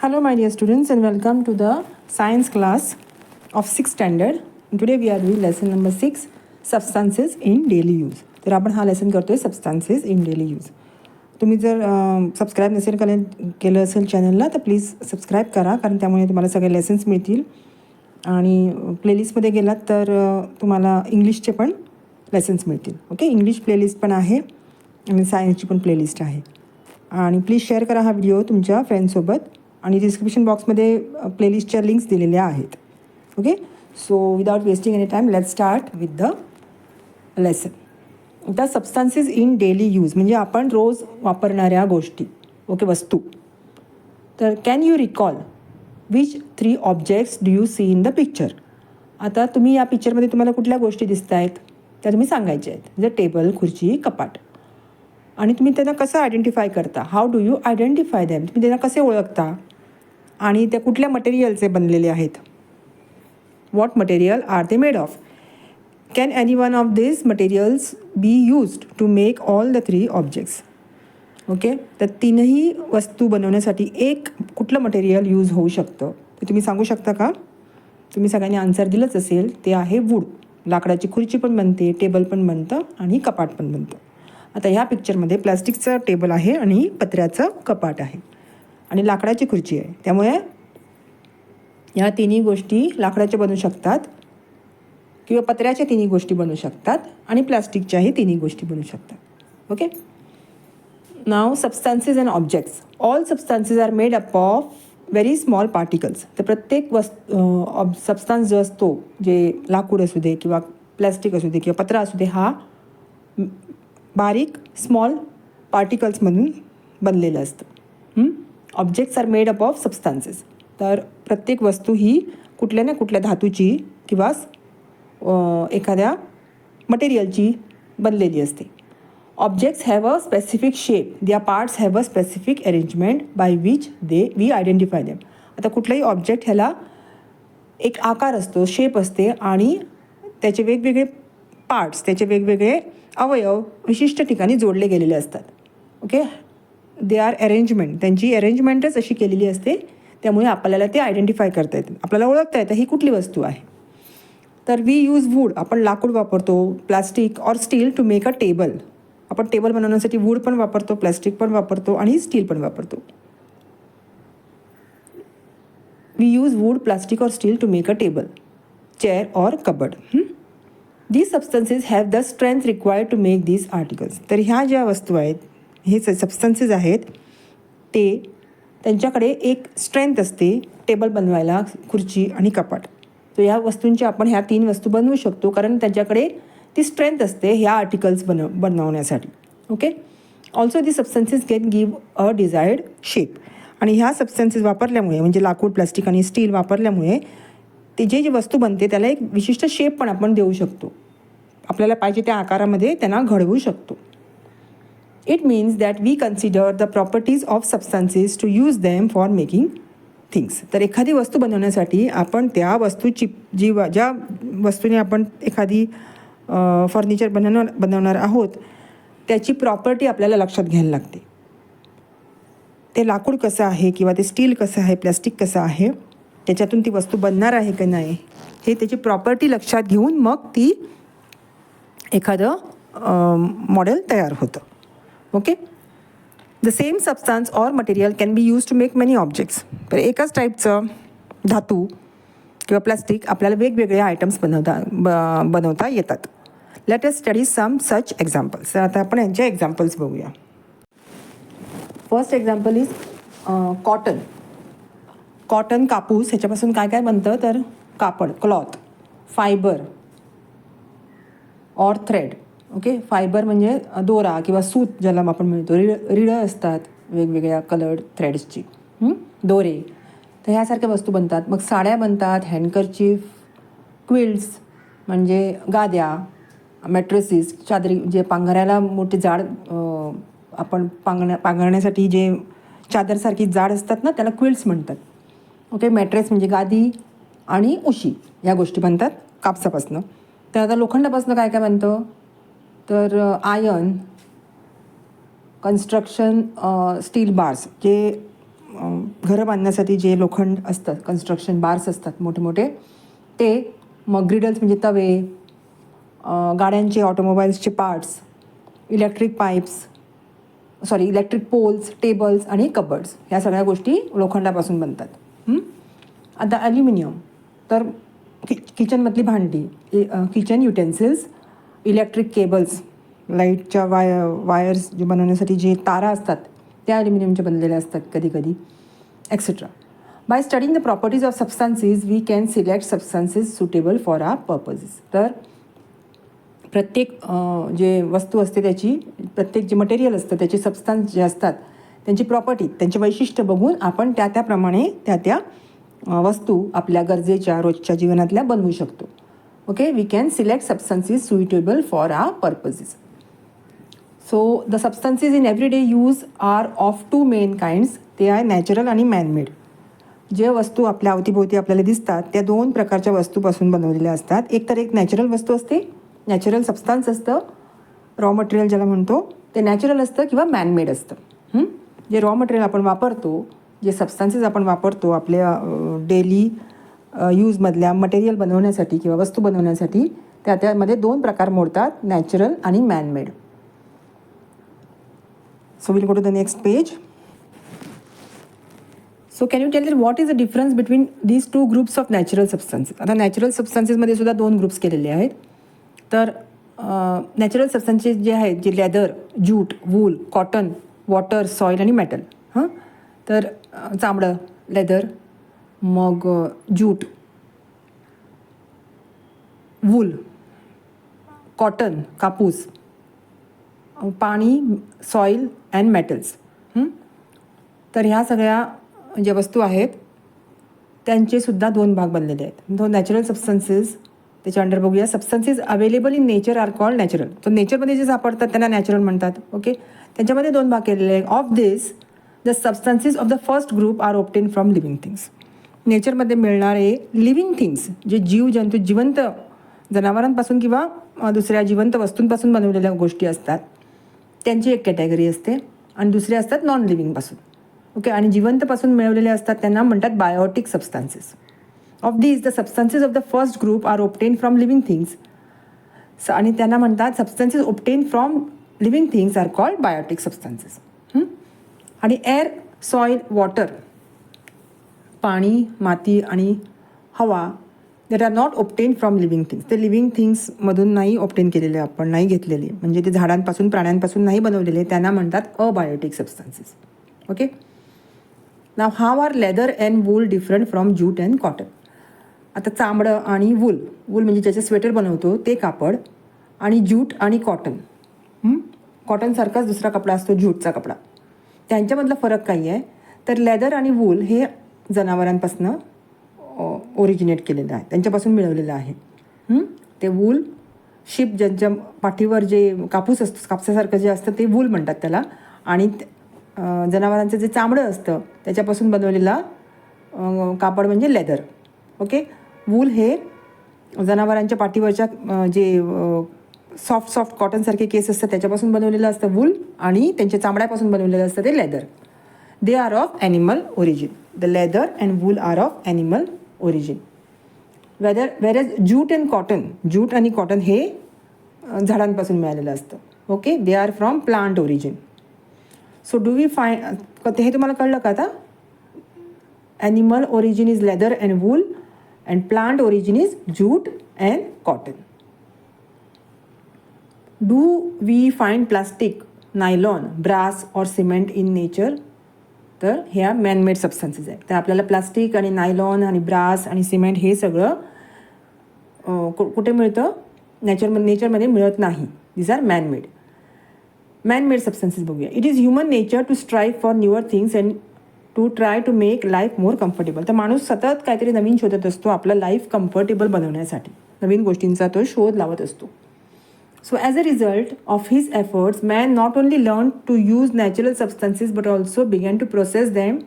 Hello my dear students and welcome to the science class of 6th standard. Today we are doing lesson number 6 substances in daily use. तर आपण हा lesson करतोय सबस्टान्सेस in daily use. तुम्ही जर subscribe नसेल केलं असेल चॅनलला तर प्लीज सबस्क्राईब करा, कारण त्यामुळे तुम्हाला सगळे लेसन्स मिळतील. आणि प्लेलिस्टमध्ये गेलात तर तुम्हाला इंग्लिशचे पण लेसन्स मिळतील. ओके, इंग्लिश प्लेलिस्ट पण आहे आणि सायन्सची पण प्लेलिस्ट आहे. आणि प्लीज शेअर करा हा व्हिडिओ तुमच्या फ्रेंड्ससोबत. आणि डिस्क्रिप्शन बॉक्समध्ये प्लेलिस्टच्या लिंक्स दिलेल्या आहेत. Okay, so without wasting any time let's start with the lesson. The substances in daily use म्हणजे आपण रोज वापरणाऱ्या गोष्टी, ओके, वस्तू. तर can you recall which 3 objects do you see in the picture. आता तुम्ही या पिक्चरमध्ये तुम्हाला कुठल्या गोष्टी दिसत आहेत त्या तुम्ही सांगायच्या आहेत. जर टेबल, खुर्ची, कपाट. आणि तुम्ही त्यांना कसं आयडेंटिफाय करता. How do you identify them. तुम्ही त्यांना कसे ओळखता आणि त्या कुठल्या मटेरियलचे बनलेले आहेत. What material are they made of. Can any one of this materials be used to make all the 3 objects. Okay, तर 3ही वस्तू बनवण्यासाठी एक कुठलं मटेरियल यूज होऊ शकतं ते तुम्ही सांगू शकता का. तुम्ही सगळ्यांनी आन्सर दिलंच असेल. ते आहे वूड. लाकडाची खुर्ची पण बनते, टेबल पण बनतं आणि कपाट पण बनतं. आता ह्या पिक्चरमध्ये प्लास्टिकचं टेबल आहे आणि पत्र्याचं कपाट आहे आणि लाकडाची खुर्ची आहे. त्यामुळे ह्या 3ही गोष्टी लाकडाच्या बनू शकतात किंवा पत्र्याच्या 3ही गोष्टी बनू शकतात आणि प्लास्टिकच्याही 3ही गोष्टी बनू शकतात. Okay, now substances and objects. All substances are made up of very small particles. तर प्रत्येक सबस्टान्स जो असतो, जे लाकूड असू दे किंवा प्लॅस्टिक असू दे किंवा पत्रा असू दे, हा बारीक स्मॉल पार्टिकल्समधून बनलेलं असतं. Objects are made up of substances. तर प्रत्येक वस्तू ही कुठल्या ना कुठल्या धातूची किंवा एखाद्या मटेरियलची बनलेली असते. Objects have a specific shape. Their parts have a specific arrangement by which we identify them. आता कुठलाही ऑब्जेक्ट ह्याला एक आकार असतो, शेप असते आणि त्याचे वेगवेगळे पार्ट्स, त्याचे वेगवेगळे अवयव विशिष्ट ठिकाणी जोडले गेलेले असतात. Okay, they R arrangement. त्यांची अरेंजमेंटच अशी केलेली असते, त्यामुळे आपल्याला ते आयडेंटिफाय करता येतं, आपल्याला ओळखता येतं ही कुठली वस्तू आहे. तर वी यूज वूड. आपण लाकूड वापरतो, plastic or steel to make a table. आपण टेबल बनवण्यासाठी वूड पण वापरतो, प्लास्टिक पण वापरतो आणि स्टील पण वापरतो. We use wood, plastic or steel to make a table, chair or cupboard. These substances have the strength required to make these articles. तर ह्या ज्या वस्तू आहेत, हे सबस्टन्सेस आहेत, ते त्यांच्याकडे एक स्ट्रेंथ असते टेबल बनवायला, खुर्ची आणि कपाट. तर ह्या वस्तूंची आपण ह्या 3 वस्तू बनवू शकतो, कारण त्यांच्याकडे ती स्ट्रेंथ असते ह्या आर्टिकल्स बनवण्यासाठी. Okay, also the substances can give a desired shape. आणि ह्या सबस्टन्सेस वापरल्यामुळे, म्हणजे लाकूड, प्लास्टिक आणि स्टील वापरल्यामुळे ते जी वस्तू बनते त्याला एक विशिष्ट शेप पण आपण देऊ शकतो. आपल्याला पाहिजे त्या आकारामध्ये त्यांना घडवू शकतो. It means that we consider the properties of substances to use them for making things. तर एखादी वस्तू बनवण्यासाठी आपण त्या वस्तूची ज्या वस्तूने आपण एखादी फर्निचर बनवणार आहोत त्याची प्रॉपर्टी आपल्याला लक्षात घ्यायला लागते. ते लाकूड कसं आहे किंवा ते स्टील कसं आहे, प्लॅस्टिक कसं आहे, त्याच्यातून ती वस्तू बनणार आहे की नाही, हे त्याची प्रॉपर्टी लक्षात घेऊन मग ती एखादं मॉडेल तयार होतं. Okay, the same substance or material can be use to make many objects. तर एकाच टाईपचं धातू किंवा प्लास्टिक आपल्याला वेगवेगळे आयटम्स बनवता येतात. लेट अस स्टडी सम सच एक्झाम्पल्स. तर आता आपण यांचे एक्झाम्पल्स बघूया. First example is cotton. Cotton, कापूस, ह्याच्यापासून काय काय बनतं तर कापड, cloth, fibre or thread. Okay, fibre म्हणजे दोरा किंवा सूत ज्याला आपण म्हणतो. रिळं असतात वेगवेगळ्या कलर्ड थ्रेड्सची, दोरे. तर ह्यासारख्या वस्तू बनतात. मग साड्या बनतात, हँडकरचीफ, क्विल्ट्स म्हणजे गाद्या, मॅट्रेसेस, चादरी, जे पांघरायला मोठे जाड, आपण पांघरण्यासाठी जे चादरसारखी जाड असतात ना, त्याला क्विल्ट्स म्हणतात. ओके, मॅट्रेस म्हणजे गादी आणि उशी, या गोष्टी बनतात कापसापासनं. तर आता लोखंडापासून काय काय बनतं तर आयर्न, कन्स्ट्रक्शन, स्टील बार्स जे घरं बांधण्यासाठी जे लोखंड असतं, कन्स्ट्रक्शन बार्स असतात मोठे मोठे, ते मग ग्रिडल्स म्हणजे तवे, गाड्यांचे ऑटोमोबाईल्सचे पार्ट्स, इलेक्ट्रिक पोल्स, टेबल्स आणि कबर्ड्स, ह्या सगळ्या गोष्टी लोखंडापासून बनतात. आता ॲल्युमिनियम, तर किचनमधली भांडी, किचन युटेन्सिल्स, इलेक्ट्रिक केबल्स, लाईटच्या वायर्स जे बनवण्यासाठी जे तारा असतात त्या ॲल्युमिनियमच्या बनलेल्या असतात कधी कधी, etcetera. By studying the properties of substances we can select substances suitable for our purposes. तर प्रत्येक जे वस्तू असते त्याची, प्रत्येक जे मटेरियल असतं त्याचे सबस्टन्स जे असतात त्यांची प्रॉपर्टी, त्यांचे वैशिष्ट्य बघून आपण त्याप्रमाणे त्या वस्तू आपल्या गरजेच्या रोजच्या जीवनातल्या बनवू शकतो. Okay, we can select substances suitable for our purposes. So the substances in everyday use are of two main kinds. ते आहे नॅचरल आणि मॅनमेड. जे वस्तू आपल्या अवतीभोवती आपल्याला दिसतात त्या दोन प्रकारच्या वस्तूपासून बनवलेल्या असतात. एक तर एक नॅचरल वस्तू असते, नॅचरल सबस्टन्स असतं, रॉ मटेरियल ज्याला म्हणतो ते नॅचरल असतं किंवा मॅनमेड असतं. जे रॉ मटेरियल आपण वापरतो, जे सबस्टन्सेस आपण वापरतो आपल्या डेली यूजमधल्या मटेरियल बनवण्यासाठी किंवा वस्तू बनवण्यासाठी, त्यामध्ये दोन प्रकार मोडतात, नॅचरल आणि manmade. So will go to the next page. So can you tell me what is the difference between these two groups of natural substances. आता नॅचरल सबस्टन्सेसमध्ये सुद्धा दोन ग्रुप्स केलेले आहेत. तर नॅचरल सबस्टन्सेस जे आहेत, जे leather, jute, wool, cotton, water, soil आणि मेटल. तर चामडं, लेदर, मग ज्यूट, वूल, कॉटन, कापूस, पाणी, सॉईल अँड मेटल्स. तर ह्या सगळ्या ज्या वस्तू आहेत त्यांचेसुद्धा दोन भाग बनलेले आहेत. तो नॅचरल सबस्टन्सेस, त्याच्या अंडर बघूया. Substances available in nature are called natural. तर नेचरमध्ये जे सापडतात त्यांना नॅचरल म्हणतात. ओके, त्यांच्यामध्ये दोन भाग केलेले आहेत. Of this the substances of the first group are obtain from living things. नेचरमध्ये मिळणारे लिव्हिंग थिंग्स, जे जीवजंतू, जिवंत जनावरांपासून किंवा दुसऱ्या जिवंत वस्तूंपासून बनवलेल्या गोष्टी असतात, त्यांची एक कॅटेगरी असते. आणि दुसरे असतात नॉन लिव्हिंगपासून. ओके, आणि जिवंतपासून मिळवलेले असतात त्यांना म्हणतात biotic substances. Of these the substances of the first group are obtain from living things. आणि त्यांना म्हणतात substances obtain from living things are called biotic substances. आणि एअर, सॉईल, वॉटर, पाणी, माती आणि हवा, that are not obtain from living things. ते living थिंग्समधून नाही ऑब्टेन केलेले, आपण नाही घेतलेले, म्हणजे ते झाडांपासून, प्राण्यांपासून नाही बनवलेले, त्यांना म्हणतात abiotic substances. Okay, now how are leather and wool different from jute and cotton. आता चामडं आणि वूल, वूल म्हणजे ज्याचे स्वेटर बनवतो ते कापड, आणि ज्यूट आणि कॉटन, कॉटनसारखाच दुसरा कपडा असतो ज्यूटचा कपडा, त्यांच्यामधला फरक काही आहे. तर लेदर आणि वूल हे जनावरांपासून ओरिजिनेट केलेलं आहे, त्यांच्यापासून मिळवलेलं आहे. ते वूल, शिप ज्यांच्या पाठीवर जे कापूस असतो, कापसासारखं जे असतं ते वूल म्हणतात त्याला. आणि जनावरांचं जे चामडं असतं त्याच्यापासून बनवलेला कापड म्हणजे लेदर. ओके, वूल हे जनावरांच्या पाठीवरच्या जे सॉफ्ट कॉटनसारखे केस असतात त्याच्यापासून बनवलेलं असतं वूल, आणि त्यांच्या चामड्यापासून बनवलेलं असतं ते leather. They are of animal origin. The leather and wool are of animal origin. Whereas jute and cotton, jute आणि कॉटन हे झाडांपासून मिळालेलं असतं. Okay, they are from plant origin. So do we find, हे तुम्हाला कळलं का आता? Animal origin is leather and wool and plant origin is jute and cotton. Do we find plastic, nylon, brass or cement in nature? तर ह्या man-made substances आहेत. तर आपल्याला प्लास्टिक आणि नायलॉन आणि ब्रास आणि सिमेंट हे सगळं कुठे मिळतं? नेचरमध्ये मिळत नाही. These are manmade. Manmade substances बघूया. It is human nature to strive for newer things and to try to make life more comfortable. तर माणूस सतत काहीतरी नवीन शोधत असतो आपलं लाईफ कम्फर्टेबल बनवण्यासाठी, नवीन गोष्टींचा तो शोध लावत असतो. So as a result of his efforts, man not only learned to use natural substances but also began to process them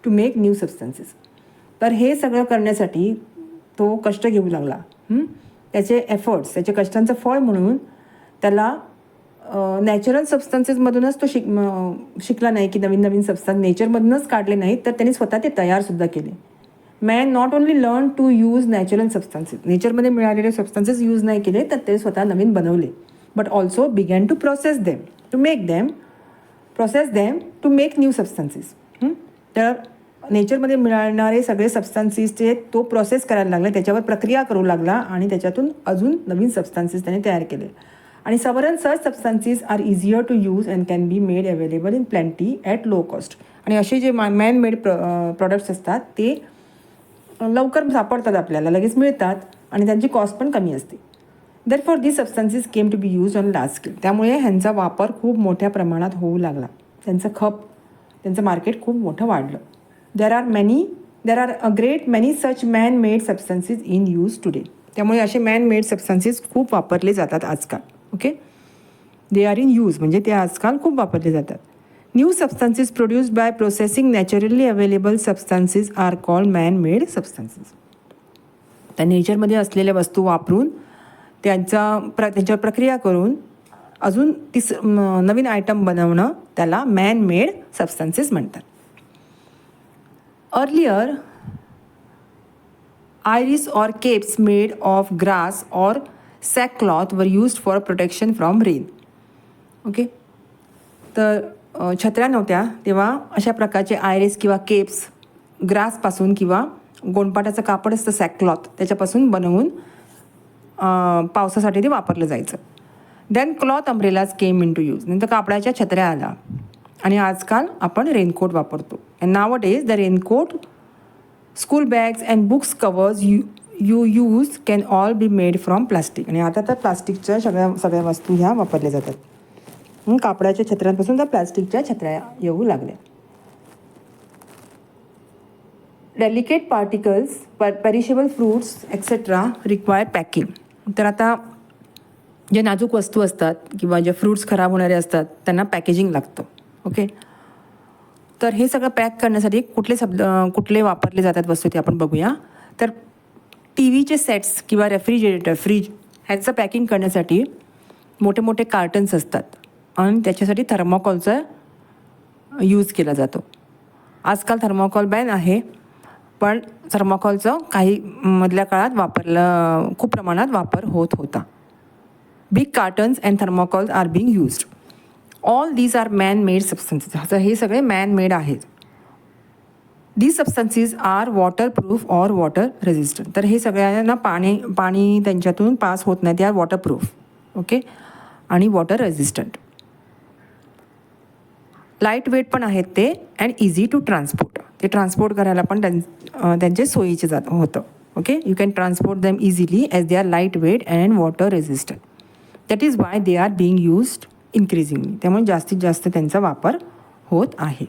to make new substances. तर हे सगळं करण्यासाठी तो कष्ट घेऊ लागला. त्याचे एफर्ट्स, त्याच्या कष्टांचं फळ म्हणून त्याला नॅचरल सबस्टन्सेसमधूनच तो शिकला नाही की नवीन नवीन सबस्टन्स नेचरमधूनच काढले नाहीत, तर त्यांनी स्वतः ते तयारसुद्धा केले. Man not only learn to use natural substances, नेचरमध्ये मिळालेले सबस्टन्सेस यूज नाही केले, तर ते स्वतः नवीन बनवले. But also began to process them to make them to make new substances. तर नेचरमध्ये मिळणारे सगळे सबस्टन्सेसचे तो प्रोसेस करायला लागला, त्याच्यावर प्रक्रिया करू लागला आणि त्याच्यातून अजून नवीन सबस्टन्सेस त्याने तयार केले. आणि such substances are easier to use and can be made available in plenty at low cost. आणि असे जे मॅन मेड प्रॉडक्ट्स असतात ते लवकर सापडतात, आपल्याला लगेच मिळतात आणि त्यांची कॉस्ट पण कमी असते. Therefore this substances came to be use on large scale. त्यामुळे ह्यांचा वापर खूप मोठ्या प्रमाणात होऊ लागला, त्यांचं मार्केट खूप मोठं वाढलं. There are a great many such man made substances in use today. त्यामुळे असे मॅन मेड सबस्टन्सेस खूप वापरले जातात आजकाल. Okay, they are in use म्हणजे ते आजकाल खूप वापरले जातात. New substances produced by processing naturally available substances are called man made substances. त्या नेचरमध्ये असलेल्या वस्तू वापरून त्यांच्यावर प्रक्रिया करून अजून नवीन आयटम बनवणं त्याला मॅन मेड सबस्टन्सेस म्हणतात. Earlier iris or capes made of grass or sackcloth were used for protection from rain. Okay, तर छत्र्या नव्हत्या तेव्हा अशा प्रकारचे आयरिस किंवा केप्स ग्रासपासून किंवा गोंडपाटाचं कापड असतं सॅकक्लॉथ त्याच्यापासून बनवून पावसासाठी ते वापरलं जायचं. Then cloth umbrellas came into use. नंतर कापडाच्या छत्र्या आल्या आणि आजकाल आपण रेनकोट वापरतो. And nowadays the raincoat, school bags and books covers you use can all be made from plastic. आणि आता तर प्लास्टिकच्या सगळ्या वस्तू ह्या वापरल्या जातात. कापडाच्या छत्र्यांपासून तर प्लास्टिकच्या छत्र्या येऊ लागल्या. Delicate particles, perishable fruits etcetera require packing. तर आता जे नाजूक वस्तू असतात किंवा जे फ्रूट्स खराब होणारे असतात त्यांना पॅकेजिंग लागतं. ओके, तर हे सगळं पॅक करण्यासाठी कुठले वापरले जातात वस्तू ते आपण बघूया. तर टी व्हीचे सेट्स किंवा रेफ्रिजरेटर, फ्रीज ह्यांचं पॅकिंग करण्यासाठी मोठे मोठे कार्टन्स असतात आणि त्याच्यासाठी थर्मोकॉलचा यूज केला जातो. आजकाल थर्मोकॉल बॅन आहे, पण थर्मोकॉलचं काही मधल्या काळात खूप प्रमाणात वापर होत होता. Big cartons and thermocols are being used. All these are man made substances. हे सगळे मॅन मेड आहेत. These substances are waterproof or water resistant. तर हे सगळ्यांना पाणी त्यांच्यातून पास होत नाही, ते आर वॉटरप्रूफ. ओके, आणि वॉटर रेझिस्टंट. लाईट वेट पण आहेत ते अँड इझी टू ट्रान्सपोर्ट. ते ट्रान्सपोर्ट करायला पण त्यांचे सोयीचे होतं. Okay, you can transport them easily as they are light weight and water resistant. That is why they are being used increasingly. त्यामुळे जास्तीत जास्त त्यांचा वापर होत आहे.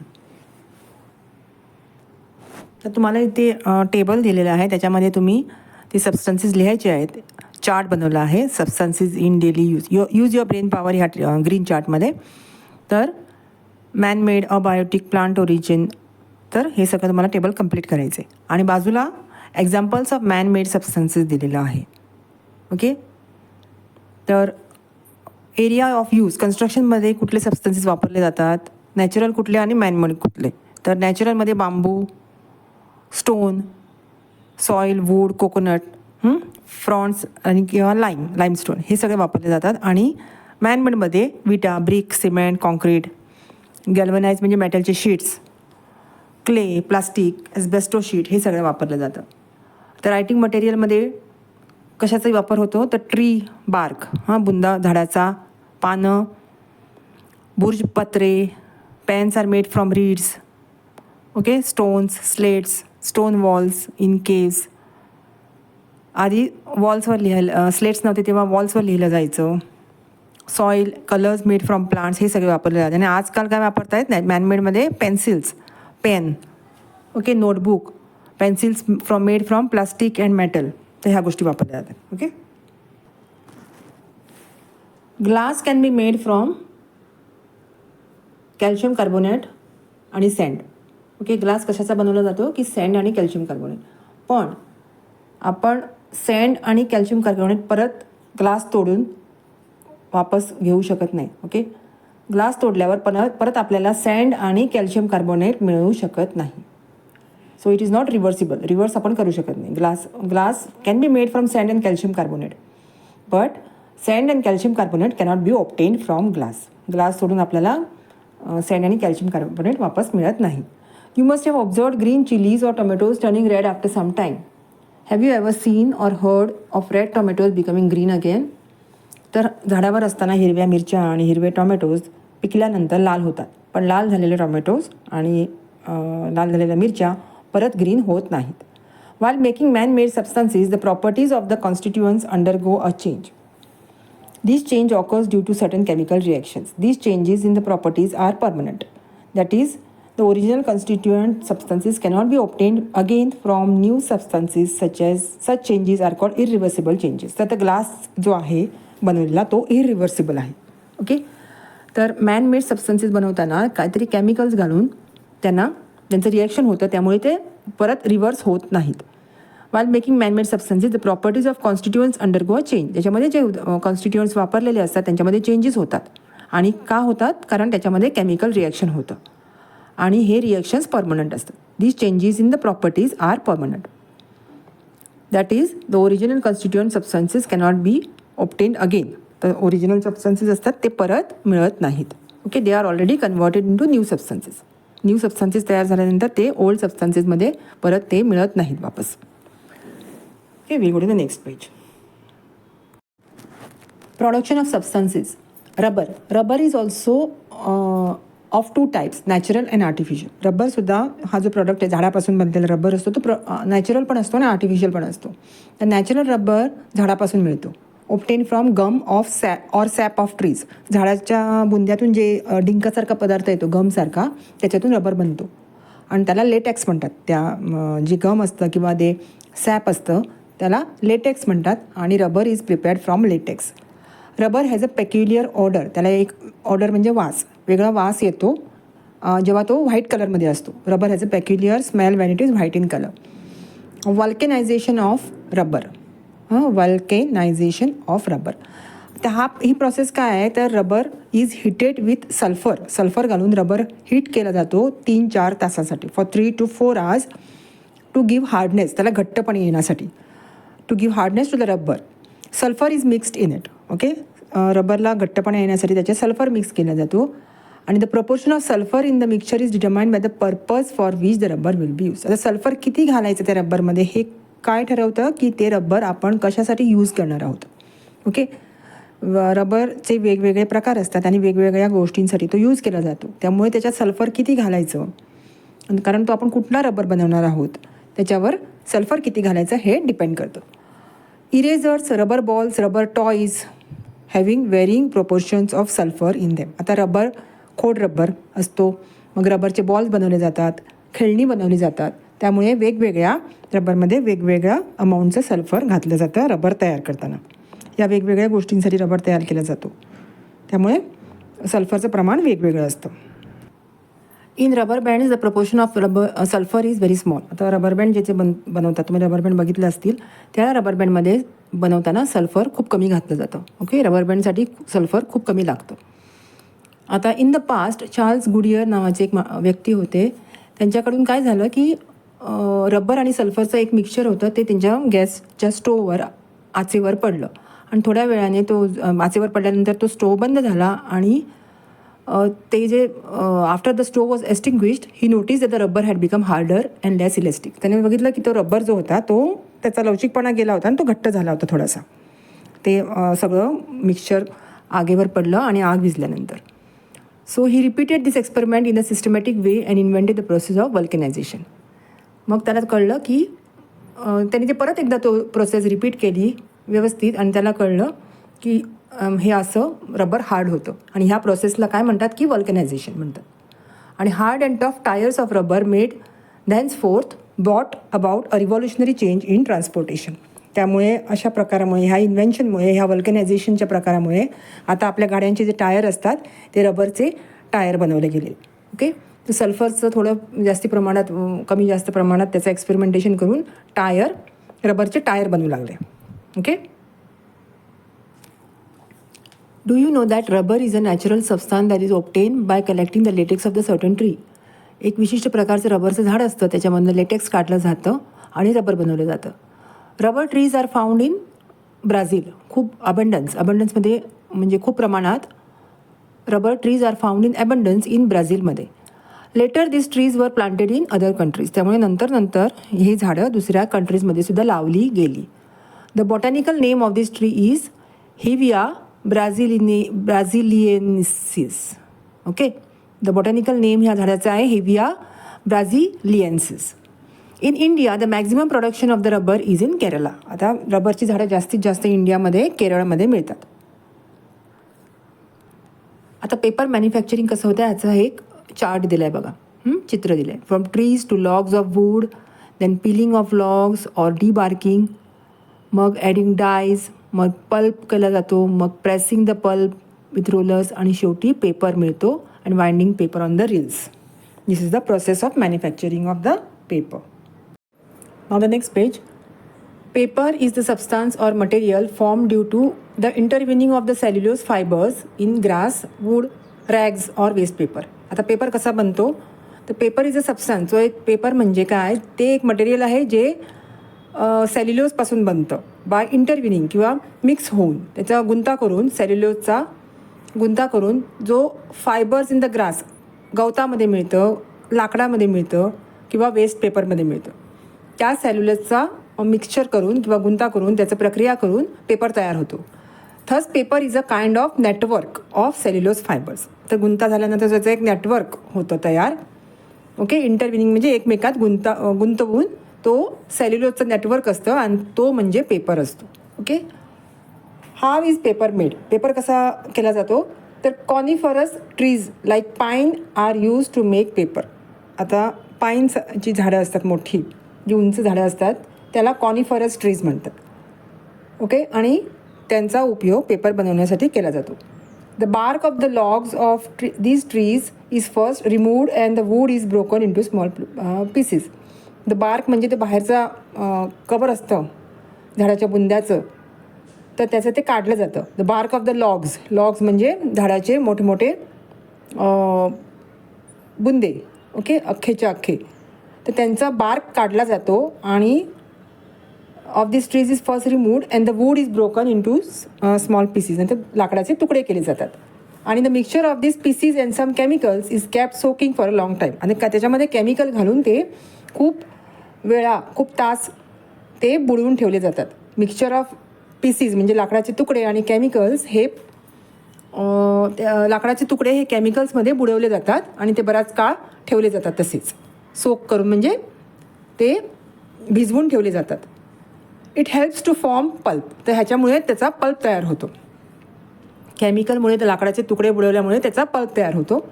तर तुम्हाला इथे टेबल दिलेलं आहे, त्याच्यामध्ये तुम्ही ते सबस्टन्सेस लिहायचे आहेत. चार्ट बनवला आहे substances in daily use your brain power ह्या ग्रीन चार्टमध्ये. तर man made, abiotic, plant origin, तर हे सगळं तुम्हाला टेबल कंप्लीट करायचं आहे. आणि बाजूला examples of man made substances दिलेलं आहे. ओके, तर एरिया ऑफ यूज, कन्स्ट्रक्शनमध्ये कुठले सबस्टन्सेस वापरले जातात, नॅचरल कुठले आणि मॅनमेड कुठले. तर नॅचरलमध्ये bamboo, stone, soil, wood, coconut, fronds आणि किंवा लाईमस्टोन हे सगळे वापरले जातात. आणि मॅनमेडमध्ये विटा, ब्रिक, सिमेंट, कॉन्क्रीट, गॅल्वनाइज म्हणजे मेटलचे शीट्स, क्ले, प्लास्टिक, एस्बेस्टो शीट हे सगळं वापरलं जातं. तर रायटिंग मटेरियलमध्ये कशाचाही वापर होतो, तर ट्री बार्क, बुंदा झाडाचा, पानं, बुर्जपत्रे, pens are made from reeds. Okay, stones, slates, stone walls in caves. आधी वॉल्सवर स्लेट्स नव्हते तेव्हा वॉल्सवर लिहिलं जायचं. Soil, colours made from plants हे सगळे वापरले जातात. आणि आजकाल काय वापरता येत नाही मॅनमेडमध्ये, pencils, pen, okay, notebook, pencils made from plastic and metal, तर ह्या गोष्टी वापरल्या जातात. Okay, glass can be made from calcium carbonate आणि सँड. ओके, ग्लास कशाचा बनवला जातो की सँड आणि कॅल्शियम कार्बोनेट. पण आपण सँड आणि कॅल्शियम कार्बोनेट परत ग्लास तोडून वापस घेऊ शकत नाही. ओके, ग्लास तोडल्यावर परत आपल्याला सँड आणि कॅल्शियम कार्बोनेट मिळू शकत नाही. So it is not reversible. Reverse आपण करू शकत नाही. Glass can be made from sand and calcium carbonate, but sand and calcium carbonate cannot be obtain from glass सोडून आपल्याला सँड आणि कॅल्शियम कार्बोनेट वापस मिळत नाही. You must have observed green chillies or tomatoes turning red after some time. Have you ever seen or heard of red tomatoes becoming green again? तर झाडावर असताना हिरव्या मिरच्या आणि हिरवे टोमॅटोज पिकल्यानंतर लाल होतात, पण लाल झालेले टोमॅटोज आणि लाल झालेल्या मिरच्या परत ग्रीन होत नाहीत. While making man made substances the properties of the constituents undergo a change. This change occurs due to certain chemical reactions. These changes in the properties are permanent. That is, the original constituent substances cannot be obtained again from new substances such changes are called irreversible changes. तर glass जो आहे बनवलेला तो irreversible आहे. Okay, तर man made substances बनवताना काहीतरी chemicals घालून त्यांचं रिॲक्शन होतं, त्यामुळे ते परत रिव्हर्स होत नाहीत. While making man-made substances the properties of constituents undergo a change. त्याच्यामध्ये जे कॉन्स्टिट्युएंट्स वापरलेले असतात त्यांच्यामध्ये चेंजेस होतात. आणि का होतात? कारण त्याच्यामध्ये केमिकल रिॲक्शन होतं आणि हे रिॲक्शन्स परमनंट असतात. These changes in the properties are permanent. That is the original constituent substances cannot be obtained again. तर ओरिजिनल सबस्टन्सेस असतात ते परत मिळत नाहीत. Okay, they are already converted into new substances. New substances तयार झाल्यानंतर ते ओल्ड सबस्टन्सेसमध्ये परत ते मिळत नाहीत वापस. Okay, we'll go to the next page. Production of substances. Rubber is also of two types, natural and artificial. Rubber सुद्धा हा जो प्रोडक्ट आहे झाडापासून बनलेला रबर असतो तो नॅचरल पण असतो आणि आर्टिफिशियल पण असतो. तर नॅचरल रबर झाडापासून मिळतो. Obtain from gum of sap of trees. झाडाच्या बुंद्यातून जे डिंकासारखा पदार्थ येतो गमसारखा, त्याच्यातून रबर बनतो आणि त्याला लेटेक्स म्हणतात. त्या जे गम असतं किंवा ते सॅप असतं त्याला लेटेक्स म्हणतात आणि rubber is prepared from latex. Rubber has a peculiar order. त्याला एक ऑर्डर म्हणजे वास, वेगळा वास येतो जेव्हा तो व्हाईट कलरमध्ये असतो. Rubber has a peculiar smell when it is white in colour. Vulcanisation of rubber. Vulcanisation of rubber. तर ही प्रोसेस काय आहे? तर rubber is heated with sulphur घालून रबर हीट केला जातो 3-4 तासासाठी, for 3 to 4 hours to give hardness. त्याला घट्टपणे येण्यासाठी, to give hardness to the rubber. Sulphur is mixed in it. Okay, रबरला घट्टपणा येण्यासाठी त्याचे सल्फर मिक्स केला जातो आणि the proportion of sulphur in the mixture is determined by the purpose for which the rubber will be use. आता sulphur किती घालायचं त्या रबरमध्ये हे काय ठरवतं की ते रबर आपण कशासाठी यूज करणार आहोत. ओके, रबरचे वेगवेगळे प्रकार असतात आणि वेगवेगळ्या गोष्टींसाठी तो यूज केला जातो. त्यामुळे त्याच्यात सल्फर किती घालायचं, कारण तो आपण कुठला रबर बनवणार आहोत त्याच्यावर सल्फर किती घालायचं हे डिपेंड करतं. Erasers, rubber balls, rubber toys having varying proportions of sulphur in them. आता खोड रबर असतो, मग रबरचे बॉल्स बनवले जातात, खेळणी बनवली जातात. त्यामुळे वेगवेगळ्या रबरमध्ये वेगवेगळ्या अमाऊंटचं सल्फर घातलं जातं रबर तयार करताना. या वेगवेगळ्या गोष्टींसाठी रबर तयार केला जातो, त्यामुळे सल्फरचं प्रमाण वेगवेगळं असतं. In rubber bands the proportion of sulphur is very small. आता रबर बँड ज्याचे बनवतात, तुम्ही रबर बँड बघितले असतील, त्या रबर बँडमध्ये बनवताना सल्फर खूप कमी घातलं जातं. ओके, रबर बँडसाठी सल्फर खूप कमी लागतं. आता in the past Charles Goodyear नावाचे एक व्यक्ती होते. त्यांच्याकडून काय झालं की रबर आणि सल्फरचं एक मिक्सचर होतं, ते त्यांच्या गॅसच्या स्टोववर आचेवर पडलं आणि थोड्या वेळाने तो आचेवर पडल्यानंतर तो स्टोव बंद झाला आणि ते जे after the stove was extinguished he notice that the rubber had become harder and less elastic. त्याने बघितलं की तो रबर जो होता तो त्याचा लवचिकपणा गेला होता आणि तो घट्ट झाला होता थोडासा. ते सगळं मिक्सचर आगेवर पडलं आणि आग विझल्यानंतर. So he repeated this experiment in a systematic way and invented the process of vulcanisation. मग त्याला कळलं की त्यांनी ते परत एकदा तो प्रोसेस रिपीट केली व्यवस्थित आणि त्याला कळलं की हे असं रबर हार्ड होतं आणि ह्या प्रोसेसला काय म्हणतात की व्हल्कनायझेशन म्हणतात. आणि hard and tough tyres of rubber made thenceforth brought about a revolutionary change in transportation. त्यामुळे अशा प्रकारामुळे ह्या इन्व्हेन्शनमुळे ह्या व्हल्कनायझेशनच्या प्रकारामुळे आता आपल्या गाड्यांचे जे टायर असतात ते रबरचे टायर बनवले गेले. ओके, तर सल्फरचं थोडं कमी जास्त प्रमाणात त्याचं एक्सपेरिमेंटेशन करून रबरचे टायर बनवू लागले. Okay, do you know that rubber is a natural substance that is obtain bye collecting the latex of the certain tree. एक विशिष्ट प्रकारचं रबरचं झाड असतं, त्याच्यामधनं लेटेक्स काढलं जातं आणि रबर बनवलं जातं. Rubber trees are found in Brazil. खूप अबंडन्समध्ये म्हणजे खूप प्रमाणात rubber trees are found in abundance in ब्राझीलमध्ये. Later this trees were planted in other countries. त्यामुळे नंतर ही झाडं दुसऱ्या कंट्रीजमध्ये सुद्धा लावली गेली. The botanical name of this tree is Hevea brasiliensis. Okay, the botanical name ह्या झाडाचा आहे Hevea brasiliensis. In India the maximum production of the rubber is in Kerala. आता रबरची झाडं जास्तीत जास्त इंडियामध्ये केरळमध्ये मिळतात. आता पेपर मॅन्युफॅक्चरिंग कसं होतं याचा एक चार्ट दिला आहे बघा, चित्र दिलं आहे. From trees to logs of wood, then peeling of logs or debarking, मग ॲडिंग डायज, मग पल्प केला जातो, मग pressing the pulp with rollers आणि शेवटी पेपर मिळतो आणि winding paper on the reels. This is the process of manufacturing of the paper. Now the next page. Paper is the substance or material form due to the intertwining of the cellulose fibres in grass, wood, रॅग्स और waste paper. आता paper कसा बनतो, तर paper is a substance. जो एक paper म्हणजे काय, ते एक मटेरियल आहे जे सेल्युलोजपासून बनतं बाय इंटरव्हिनिंग किंवा मिक्स होऊन त्याचा गुंता करून, सेल्युलोजचा गुंता करून जो फायबर्स इन द ग्रास, गवतामध्ये मिळतं, लाकडामध्ये मिळतं किंवा वेस्ट पेपरमध्ये मिळतं, त्या सेल्युलोजचा मिक्सचर करून किंवा गुंता करून त्याचं प्रक्रिया करून पेपर तयार होतो. Thus paper is a kind of network of cellulose fibres. तर गुंता झाल्यानंतर त्याचं एक नेटवर्क होतं तयार. ओके, इंटरव्हिनिंग म्हणजे एकमेकात गुंतवून तो सेल्युलोजचं नेटवर्क असतं आणि तो म्हणजे पेपर असतो. Okay, how is paper made. Paper कसा केला जातो, तर coniferous trees like pine are use to make paper. आता पाईनची झाडं असतात मोठी, जी उंच झाडं असतात, त्याला कॉनिफरस ट्रीज म्हणतात. ओके, आणि त्यांचा उपयोग पेपर बनवण्यासाठी केला जातो. The bark of the logs of these trees is first removed and the wood is broken into small pieces. The bark म्हणजे ते बाहेरचा कवर असतं झाडाच्या बुंद्याचं, तर त्याचं ते काढलं जातं. The bark of the logs म्हणजे झाडाचे मोठे मोठे बुंदे. ओके, अख्खेच्या अख्खे, तर त्यांचा बार्क काढला जातो आणि of this trees is first removed and the wood is broken into small pieces. नंतर लाकडाचे तुकडे केले जातात आणि the mixture of this pieces and some chemicals is kept soaking for a long time. आणि त्याच्यामध्ये केमिकल घालून ते खूप तास ते बुडवून ठेवले जातात. मिक्सचर ऑफ पीसीस म्हणजे लाकडाचे तुकडे आणि केमिकल्स हे लाकडाचे तुकडे हे केमिकल्समध्ये बुडवले जातात आणि ते बराच काळ ठेवले जातात. तसेच सोक करून म्हणजे ते भिजवून ठेवले जातात. It helps to form pulp. तर ह्याच्यामुळे त्याचा पल्प तयार होतो. केमिकलमुळे तर लाकडाचे तुकडे बुडवल्यामुळे त्याचा पल्प तयार होतो.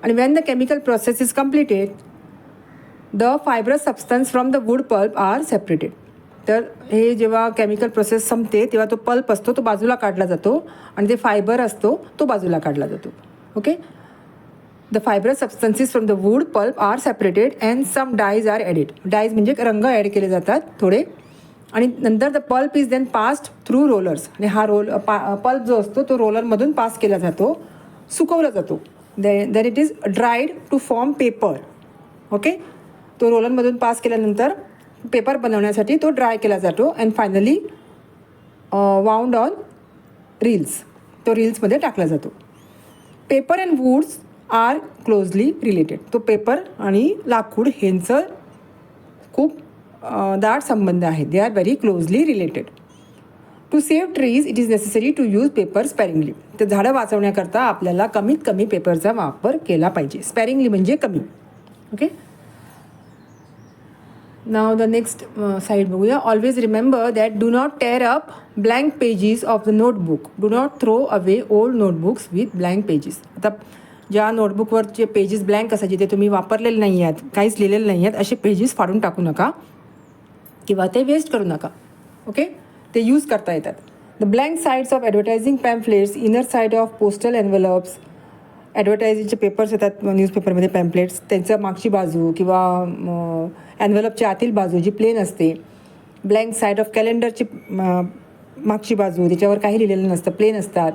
आणि when the chemical process is completed the fibrous substance from the wood pulp are separated. तर हे जेव्हा केमिकल प्रोसेस संपते तेव्हा तो पल्प असतो तो बाजूला काढला जातो आणि ते फायबर असतो तो बाजूला काढला जातो. Okay, the fibrous substances from the wood pulp are separated and some dyes are added. Dyes म्हणजे रंग ॲड केले जातात थोडे. आणि नंतर the pulp is then passed through rollers. आणि हा पल्प जो असतो तो रोलरमधून पास केला जातो, सुकवला जातो. Then it is dried to form paper. Okay, तो रोलरमधून पास केल्यानंतर पेपर बनवण्यासाठी तो ड्राय केला जातो and finally wound on reels. तो रील्समध्ये टाकला जातो. Paper and woods are closely related. तो पेपर आणि लाकूड ह्यांचं खूप दाट संबंध आहे. They are very closely related. To save trees it is necessary to use paper sparingly. तर झाडं वाचवण्याकरता आपल्याला कमीत कमी पेपरचा वापर केला पाहिजे. स्पॅरिंगली म्हणजे कमी. Okay, now the next side बघूया. Always remember that do not tear up blank pages of the notebook. Do not throw away old notebooks with blank pages. आता ज्या नोटबुकवर जे पेजेस ब्लँक असायचे ते तुम्ही वापरलेले नाही आहेत, काहीच लिहिलेले नाही आहेत, असे पेजेस फाडून टाकू नका किंवा ते वेस्ट करू नका. ओके, ते यूज करता येतात. The blank sides of advertising pamphlets, inner side of postal envelopes. ॲडव्हर्टायझिंगचे पेपर्स येतात न्यूजपेपरमध्ये, पॅम्पलेट्स, त्यांच्या मागची बाजू किंवा एन्व्हलपच्या आतील बाजू जी प्लेन असते. ब्लँक साईड ऑफ कॅलेंडरची मागची बाजू, त्याच्यावर काही लिहिलेलं नसतं, प्लेन असतात.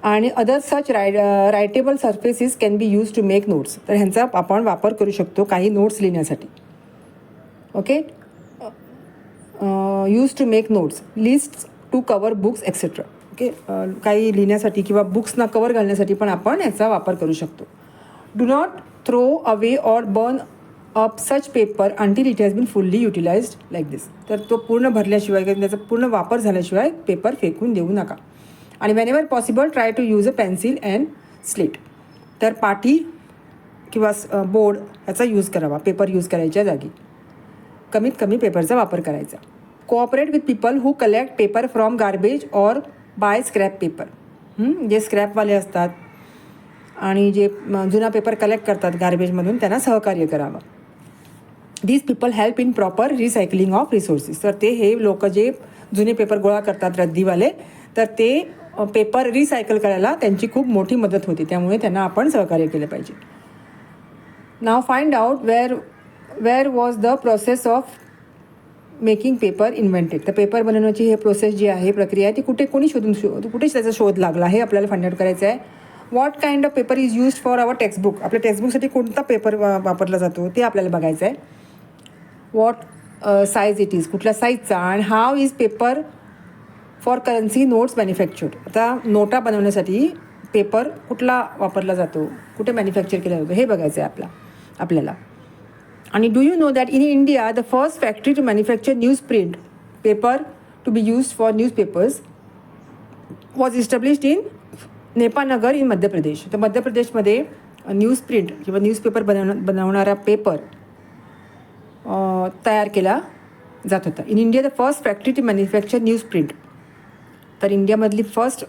आणि other such writable surfaces can be use to make notes. तर ह्यांचा आपण वापर करू शकतो काही नोट्स लिहिण्यासाठी. Okay, use to make notes, list to cover books etcetera. Okay, काही लिहिण्यासाठी किंवा बुक्सना कवर घालण्यासाठी पण आपण याचा वापर करू शकतो. Do not throw away or burn up such paper until it has been fully utilised like this. तर तो पूर्ण भरल्याशिवाय किंवा त्याचा पूर्ण वापर झाल्याशिवाय पेपर फेकून देऊ नका. आणि whenever possible try to use a pencil and slate. तर पाटी किंवा बोर्ड याचा यूज करावा पेपर यूज करायच्या जागी. कमीत कमी पेपरचा वापर करायचा. Cooperate with people who collect paper from garbage or bye scrap paper. जे स्क्रॅपवाले असतात आणि जे जुना पेपर कलेक्ट करतात गार्बेजमधून त्यांना सहकार्य करावं. These people help in proper recycling of resources. तर ते हे लोक जे जुने पेपर गोळा करतात रद्दीवाले, तर ते पेपर रिसायकल करायला त्यांची खूप मोठी मदत होती. त्यामुळे त्यांना आपण सहकार्य केलं पाहिजे. Now find out where was the process of making paper invented. तर पेपर बनवण्याची हे प्रोसेस जी आहे प्रक्रिया आहे ती कुठे कुठे त्याचा शोध लागला हे आपल्याला फाइंड आउट करायचं आहे. What kind of paper is used for our textbook. आपल्या टेक्स्टबुकसाठी कोणता पेपर वापरला जातो ते आपल्याला बघायचं आहे. व्हॉट साईज इट इज, कुठल्या साईजचा. आणि how is paper for currency notes manufactured. आता नोटा बनवण्यासाठी पेपर कुठला वापरला जातो, कुठे मॅन्युफॅक्चर केला जातो हे बघायचं आहे आपल्याला. आणि do you know that in India the first factory to manufacture newsprint paper to be use for newspapers was established in Nepanagar in Madhya Pradesh. तर मध्य प्रदेशमध्ये न्यूज प्रिंट किंवा न्यूजपेपर बनवणारा पेपर तयार केला जात होता. In India the first factory to manufacture newsprint. तर इंडियामधली फर्स्ट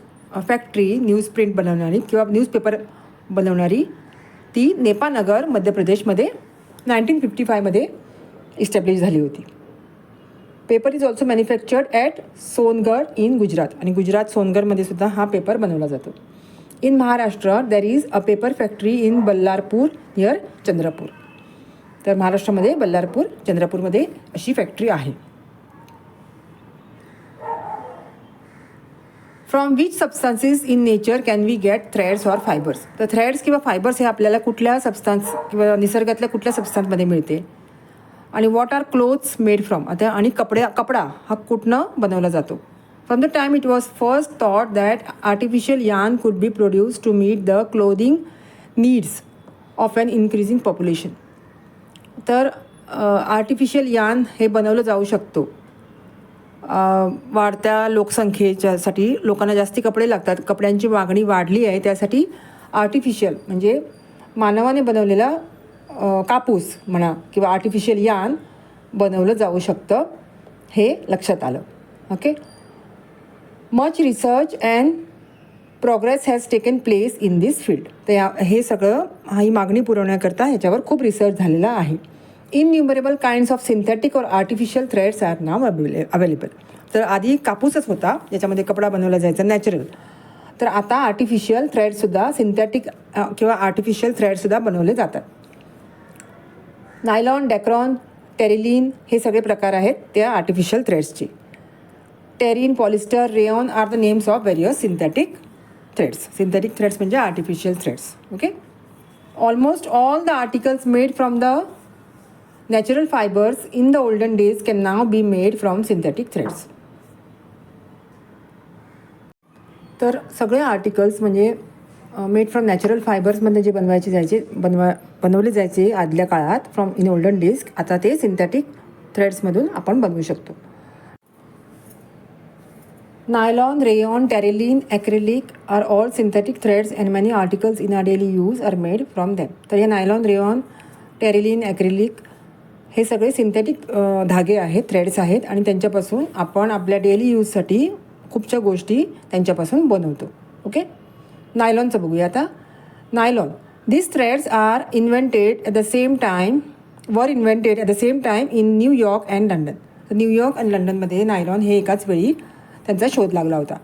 फॅक्टरी न्यूज प्रिंट बनवणारी किंवा न्यूजपेपर बनवणारी ती नेपानगर मध्य प्रदेशमध्ये 1955मध्ये इस्टॅब्लिश झाली होती. Paper is also manufactured at Songadh in Gujarat. आणि गुजरात सोनगडमध्ये सुद्धा हा पेपर बनवला जातो. In Maharashtra there is a paper factory in Ballarpur near Chandrapur. तर महाराष्ट्रामध्ये बल्लारपूर चंद्रपूरमध्ये अशी फॅक्टरी आहे. From which substances in nature can we get threads or fibres. तर थ्रेड्स किंवा फायबर्स हे आपल्याला कुठल्या सबस्टान्स किंवा निसर्गातल्या कुठल्या सबस्टान्समध्ये मिळते. आणि what are clothes made from. आता आणि कपडा हा कुठनं बनवला जातो. From the time it was first thought that artificial yarn could be produce to meet the clothing needs of an increasing population. तर आर्टिफिशियल यार्न हे बनवलं जाऊ शकतो वाढत्या लोकसंख्येच्यासाठी. लोकांना जास्ती कपडे लागतात, कपड्यांची मागणी वाढली आहे, त्यासाठी आर्टिफिशियल म्हणजे मानवाने बनवलेला कापूस म्हणा किंवा आर्टिफिशियल यार्न बनवलं जाऊ शकतं हे लक्षात आलं. Okay, much research and progress has taken place in this field. तर हे सगळं ही मागणी पुरवण्याकरता ह्याच्यावर खूप रिसर्च झालेला आहे. इनन्युमरेबल काइंड्स ऑफ सिंथेटिक और आर्टिफिशियल थ्रेड्स आर नाव अवेलेबल. तर आधी कापूसच होता ज्याच्यामध्ये कपडा बनवला जायचा नॅचरल. तर आता आर्टिफिशियल थ्रेडसुद्धा सिंथेटिक किंवा आर्टिफिशियल थ्रेडसुद्धा बनवले जातात. नायलॉन, डेक्रॉन, टेरिलिन हे सगळे प्रकार आहेत त्या आर्टिफिशियल थ्रेड्सचे. Terene, polyester, rayon are the names of various synthetic threads. Synthetic threads म्हणजे artificial threads. Okay, almost all the articles made from the natural fibres in the olden days can now be made from synthetic threads. तर सगळे articles म्हणजे made from natural फायबर्समध्ये जे बनवले जायचे आदल्या काळात from in olden days, आता ते सिंथेटिक थ्रेड्समधून आपण बनवू शकतो. Nylon, rayon, terylene, acrylic are all synthetic threads and many articles in our daily use are made from them. तर हे नायलॉन, रेयॉन, टेरिलिन, ॲक्रेलिक हे सगळे सिंथेटिक धागे आहेत, थ्रेड्स आहेत आणि त्यांच्यापासून आपण आपल्या डेली यूजसाठी खूपशा गोष्टी त्यांच्यापासून बनवतो. ओके, नायलॉनचं बघूया आता. Nylon, this threads are invented at the same time in New York and London. तर न्यूयॉर्क आणि लंडनमध्ये नायलॉन हे एकाच वेळी त्यांचा शोध लागला होता.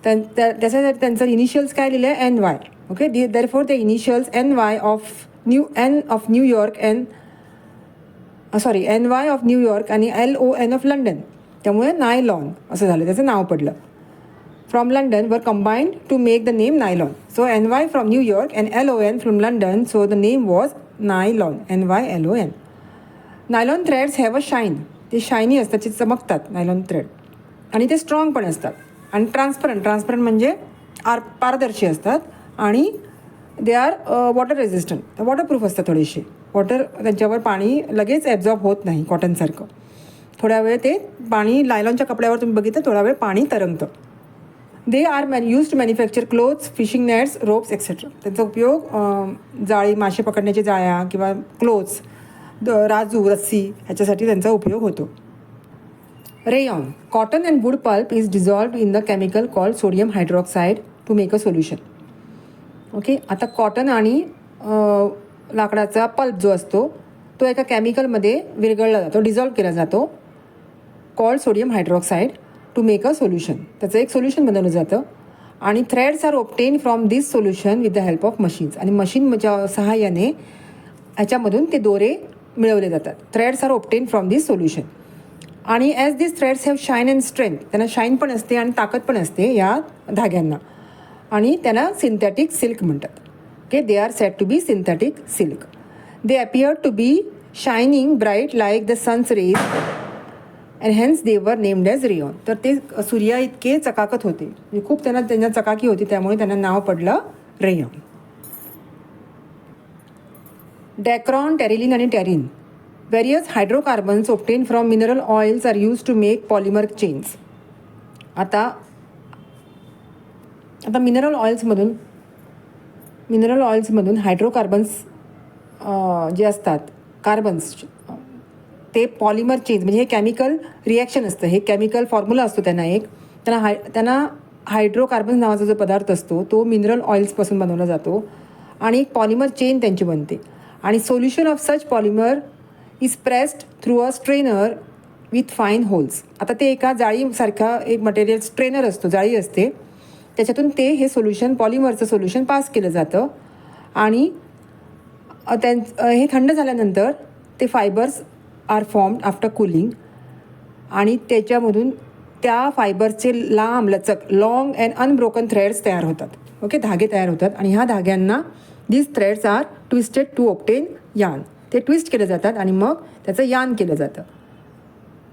त्याच्यासाठी त्यांचं इनिशियल्स काय लिहिलं आहे, NY. Okay, therefore the initials NY of New York NY of New York आणि LON ऑफ लंडन, त्यामुळे नायलॉन असं झालं, त्याचं नाव पडलं. from London were combined to make the name nylon. So NY from New York and LON from London, so the name was nylon, NYLON. Nylon threads have a shine. ते shiny असतात, ते चमकतात nylon thread, आणि ते strong पण असतात, आणि transparent म्हणजे पारदर्शी असतात, आणि दे आर वॉटर रेझिस्टंट, वॉटरप्रूफ असतात थोडेसे. वॉटर त्यांच्यावर पाणी लगेच ॲब्झॉर्ब होत नाही कॉटनसारखं. थोड्या वेळ ते पाणी नायलॉनच्या कपड्यावर तुम्ही बघितलं थोडा वेळ पाणी तरंगतं. They are use to manufacture clothes, fishing nets, ropes etcetera. त्यांचा उपयोग जाळी, मासे पकडण्याची जाळ्या किंवा क्लोथ्स, राजू, रस्सी ह्याच्यासाठी त्यांचा उपयोग होतो. Rayon, cotton and wood pulp is dissolved in the chemical called sodium hydroxide to make a solution. Okay, आता कॉटन आणि लाकडाचा पल्प जो असतो तो एका केमिकलमध्ये विरघळला जातो, डिझॉल्व्ह केला जातो, called sodium hydroxide to make a solution. त्याचं एक सोल्युशन बनवलं जातं, आणि threads are obtain from this solution with the help of machines. आणि मशीनच्या सहाय्याने ह्याच्यामधून ते दोरे मिळवले जातात. Threads are obtain from this solution. आणि as this threads have shine and strength, त्यांना शाईन पण असते आणि ताकद पण असते या धाग्यांना, आणि त्यांना सिंथेटिक सिल्क म्हणतात. Okay, they are said to be synthetic silk. They appear to be shining bright like the sun's rays and hence they were named as rayon. तर ते सूर्या इतके चकाकत होते, म्हणजे खूप त्यांना चकाकी होती, त्यामुळे त्यांना नाव पडलं रेयॉन. डॅक्रॉन, टेरिलिन आणि Terene, various hydrocarbons obtain from mineral oils are use to make polymer chains. आता मिनरल ऑइल्समधून हायड्रोकार्बन्स जे असतात, कार्बन्स, ते पॉलिमर चेन्स, म्हणजे हे केमिकल रिॲक्शन असतं, हे केमिकल फॉर्म्युला असतो त्यांना हायड्रोकार्बन्स नावाचा जो पदार्थ असतो तो मिनरल ऑइल्सपासून बनवला जातो, आणि एक पॉलिमर चेन त्यांची बनते. आणि solution of such polymer is pressed through a strainer with fine holes. आता ते एका जाळीसारखा एक मटेरियल स्ट्रेनर असतो, जाळी असते, त्याच्यातून हे सोल्युशन, पॉलिमरचं सोल्युशन पास केलं जातं, आणि हे थंड झाल्यानंतर ते fibres are formed after cooling, आणि त्याच्यामधून त्या फायबरचे लांब लचक लॉंग अँड अनब्रोकन थ्रेड्स तयार होतात. ओके, धागे तयार होतात, आणि ह्या धाग्यांना this threads are twisted to obtain yarn. ते ट्विस्ट केले जातात आणि मग त्याचं यार्न केलं जातं.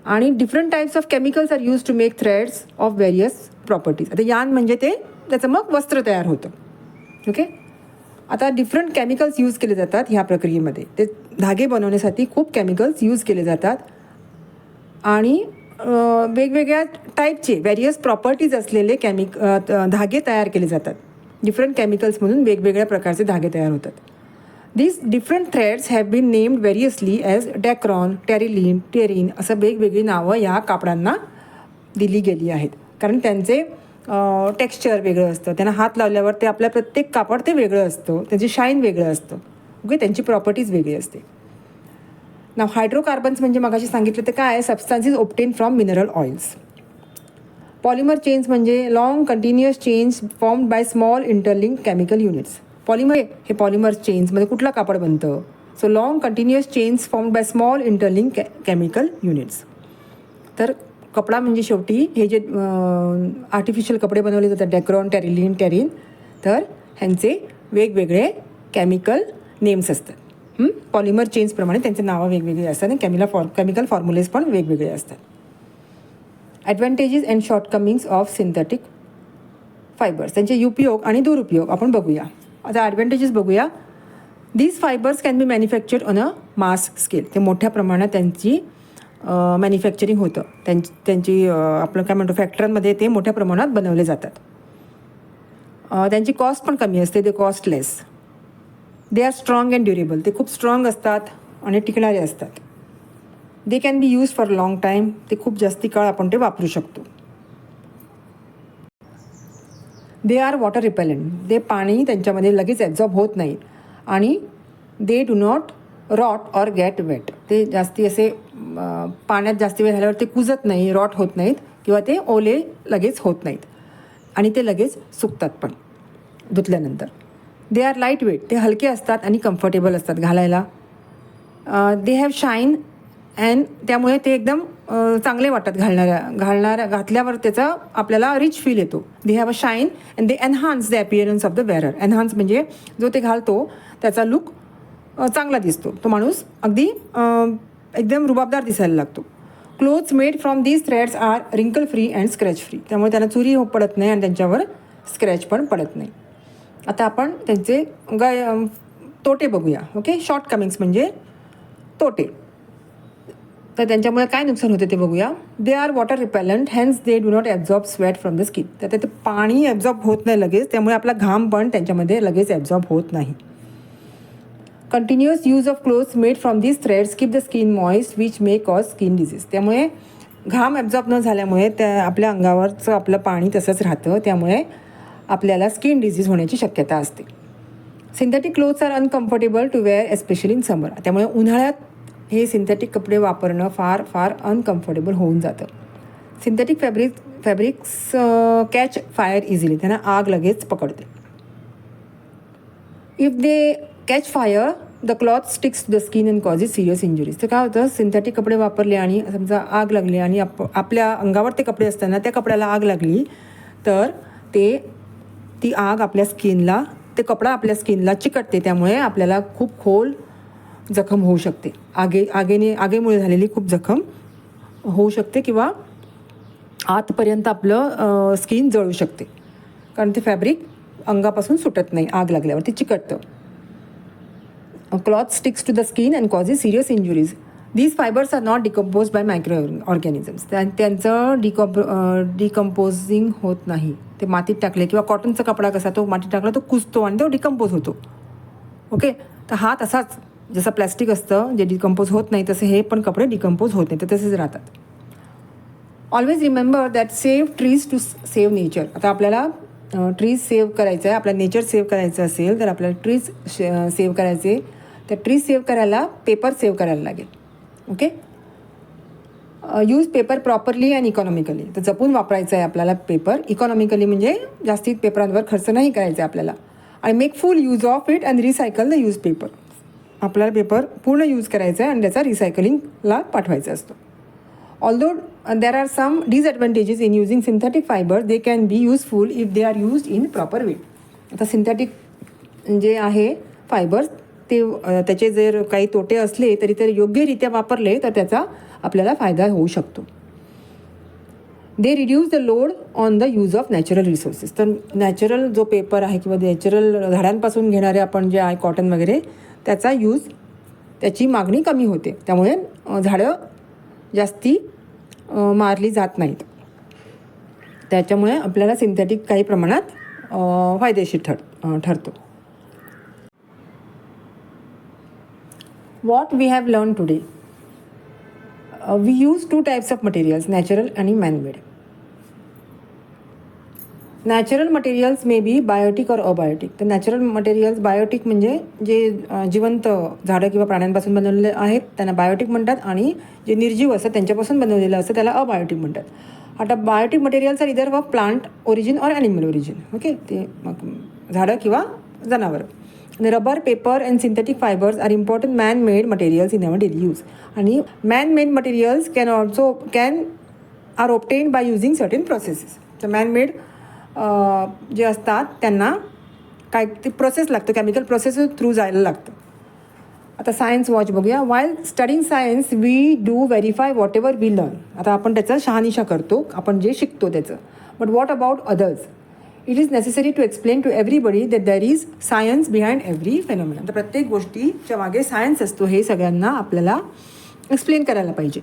आणि different types of chemicals are use to make threads of various properties. आता यार्न म्हणजे त्याचं मग वस्त्र तयार होतं. ओके, आता डिफरंट केमिकल्स यूज केले जातात ह्या प्रक्रियेमध्ये. ते धागे बनवण्यासाठी खूप केमिकल्स यूज केले जातात, आणि वेगवेगळ्या टाईपचे व्हेरियस प्रॉपर्टीज असलेले धागे तयार केले जातात. डिफरंट केमिकल्समधून वेगवेगळ्या प्रकारचे धागे तयार होतात. These different threads have been named variously as Dacron, Terylene, Terene, असं वेगवेगळी नावं या कापडांना दिली गेली आहेत, कारण त्यांचे टेक्स्चर वेगळं असतं, त्यांना हात लावल्यावर ते आपल्या प्रत्येक कापड ते वेगळं असतं, त्याचे शाईन वेगळं असतं. ओके, त्यांची प्रॉपर्टीज वेगळी असते. नाव हायड्रोकार्बन्स म्हणजे मगाशी सांगितलं ते काय आहे, substances obtain from mineral oils. Polymer chains म्हणजे long continuous chains formed by small interlinked chemical units. Polymer, हे पॉलिमर चेन्समध्ये कुठलं कापड बनतं, so long continuous chains formed by small interlink chemical units. तर कपडा म्हणजे शेवटी हे जे आर्टिफिशियल कपडे बनवले जातात, डॅक्रॉन, टेरिलिन, टेरिन, तर ह्यांचे वेगवेगळे केमिकल नेम्स असतात. पॉलिमर चेन्सप्रमाणे त्यांचे नावं वेगवेगळी असतात, आणि केमिकल फॉर्म्युलेज पण वेगवेगळे असतात. Advantages and shortcomings of synthetic fibres, त्यांचे उपयोग आणि दुरुपयोग आपण बघूया. आता ॲडव्हान्टेजेस बघूया. These fibres can be manufactured on a mass scale. ते मोठ्या प्रमाणात त्यांची मॅन्युफॅक्चरिंग होतं, त्यांची आपलं काय म्हणतो फॅक्टरीमध्ये ते मोठ्या प्रमाणात बनवले जातात. त्यांची कॉस्ट पण कमी असते, ते costless. They are strong and durable, ते खूप स्ट्रॉंग असतात आणि टिकणारे असतात. दे can be use for long time, ते खूप जास्ती काळ आपण ते वापरू शकतो. दे आर वॉटर रिपेलंट, ते पाणी त्यांच्यामध्ये लगेच ॲब्झॉर्ब होत नाही, आणि they do not rot or get wet, ते जास्ती असे पाण्यात जास्ती वेळ झाल्यावर ते कुजत नाही, रॉट होत नाहीत, किंवा ते ओले लगेच होत नाहीत, आणि ते लगेच सुकतात पण धुतल्यानंतर. दे आर लाईट वेट, ते हलके असतात आणि कम्फर्टेबल असतात घालायला. दे हॅव शाईन अँड त्यामुळे ते एकदम चांगले वाटतात घातल्यावर त्याचा आपल्याला रिच फील येतो. They have a shine and they enhance the appearance of the wearer. Enhance म्हणजे जो ते घालतो त्याचा लुक चांगला दिसतो, तो माणूस अगदी एकदम रुबाबदार दिसायला लागतो. Clothes made from these threads are wrinkle free and scratch free. त्यामुळे त्यांना चुरी पडत नाही आणि त्यांच्यावर स्क्रॅच पण पडत नाही. आता आपण त्यांचे तोटे बघूया. ओके, शॉर्ट कमिंग्स म्हणजे तोटे. तर त्यांच्यामुळे काय नुकसान होते ते बघूया. They are water repellent, hence they do not absorb sweat from the skin. तर ते पाणी ॲब्झॉर्ब होत नाही लगेच, त्यामुळे आपला घाम पण त्यांच्यामध्ये लगेच ॲब्झॉर्ब होत नाही. Continuous use of clothes made from these threads keep the skin moist which may cause skin disease. त्यामुळे घाम ॲब्झॉर्ब न झाल्यामुळे त्या आपल्या अंगावरचं आपलं पाणी तसंच राहतं, त्यामुळे आपल्याला स्किन डिजीज होण्याची शक्यता असते. Synthetic clothes are uncomfortable to wear especially in summer. त्यामुळे उन्हाळ्यात हे सिंथेटिक कपडे वापरणं फार फार अनकम्फर्टेबल होऊन जातं. Synthetic fabrics catch fire easily. त्यांना आग लगेच पकडते. If they catch fire the cloth sticks to the skin and causes serious injuries. तर काय होतं, सिंथेटिक कपडे वापरले आणि समजा आग लागली आणि आपल्या अंगावर ते कपडे असताना त्या कपड्याला आग लागली तर ती आग आपल्या स्किनला, ते कपडा आपल्या स्किनला चिकटते. त्यामुळे आपल्याला खूप खोल जखम होऊ शकते. आगेमुळे झालेली खूप जखम होऊ शकते किंवा आतपर्यंत आपलं स्किन जळू शकते, कारण ते फॅब्रिक अंगापासून सुटत नाही, आग लागल्यावर ते चिकटतं. Cloth sticks to the skin and causes serious injuries. These fibres are not decompose by microorganisms. त्यांचं डिकम्पोजिंग होत नाही. ते मातीत टाकले किंवा कॉटनचा कपडा कसा, तो मातीत टाकला तो कुजतो आणि तो डिकम्पोज होतो. ओके, तर हा तसाच जसं प्लॅस्टिक असतं जे डिकम्पोज होत नाही, तसे हे पण कपडे डिकम्पोज होत नाही, तर तसेच राहतात. Always remember that save trees to save nature. आता आपल्याला ट्रीज सेव्ह करायचं आहे, आपला नेचर सेव्ह करायचं असेल तर आपल्याला ट्रीज सेव्ह करायचे. तर ट्रीज सेव्ह करायला पेपर सेव्ह करायला लागेल. Okay, use paper properly and economically. तर जपून वापरायचं आहे आपल्याला पेपर. इकॉनॉमिकली म्हणजे जास्तीत पेपरांवर खर्च नाही करायचा आहे आपल्याला. आणि make full use of it and recycle the use paper. आपल्याला पेपर पूर्ण यूज करायचा आहे आणि त्याचा रिसायकलिंगला पाठवायचा असतो. Although there are some disadvantages in using synthetic fibre, they can be useful if they are used in proper way. आता सिंथेटिक जे आहे फायबर्स ते त्याचे जर काही तोटे असले तरी ते योग्यरित्या वापरले तर त्याचा आपल्याला फायदा होऊ शकतो. They reduce the load on the use of natural resources. तर नॅचरल जो पेपर आहे किंवा नॅचरल झाडांपासून घेणारे आपण जे आहे कॉटन वगैरे, त्याची मागणी कमी होते. त्यामुळे झाडं जास्ती मारली जात नाहीत. त्याच्यामुळे आपल्याला सिंथेटिक काही प्रमाणात फायदेशीर ठरतो. What we have learned today. We use two types of materials, natural and man-made. Natural materials may be biotic or abiotic. तर नॅचरल मटेरियल्स, बायोटिक म्हणजे जे जिवंत झाडं किंवा प्राण्यांपासून बनवलेले आहेत त्यांना बायोटिक म्हणतात, आणि जे निर्जीव असतात त्यांच्यापासून बनवलेलं असतं त्याला अबायोटिक म्हणतात. आता biotic materials are either of plant origin or animal origin. Okay, ते झाडं किंवा जनावरं. Rubber, paper and synthetic fibres are important man made materials in our daily use. आणि man made materials can are obtain by using certain processes. तर man made जे असतात त्यांना काय ते प्रोसेस लागतं, केमिकल प्रोसेस थ्रू जायला लागतं. आता सायन्स वॉच बघूया. While studying science we do verify whatever we learn. आता आपण त्याचा शहानिशा करतो, आपण जे शिकतो त्याचं. But what about others? It is necessary to explain to everybody that there is science behind every phenomena. तर प्रत्येक गोष्टीच्या मागे सायन्स असतो, हे सगळ्यांना आपल्याला एक्सप्लेन करायला पाहिजे.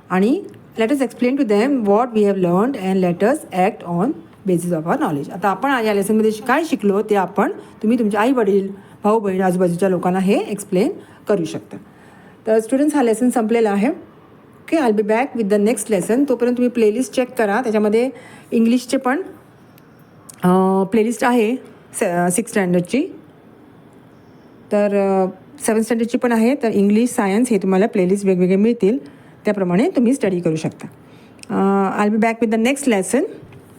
आणि let us explain to them what we have learned and let us act on basis of our knowledge. आता आपण या लेसनमध्ये काय शिकलो ते तुम्ही तुमच्या आई वडील, भाऊ बहीण, आजूबाजूच्या लोकांना हे एक्सप्लेन करू शकता. तर स्टुडंट्स, हा लेसन संपलेला आहे. Okay, I B back with the next lesson. तोपर्यंत तुम्ही प्लेलिस्ट चेक करा. त्याच्यामध्ये इंग्लिशचे पण प्लेलिस्ट आहे 6th स्टँडर्डची, तर 7th स्टँडर्डची पण आहे. तर इंग्लिश, सायन्स हे तुम्हाला प्लेलिस्ट वेगवेगळे मिळतील, त्याप्रमाणे तुम्ही स्टडी करू शकता. I B back with the next lesson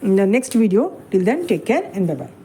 in the next video. Till then, take care and bye bye.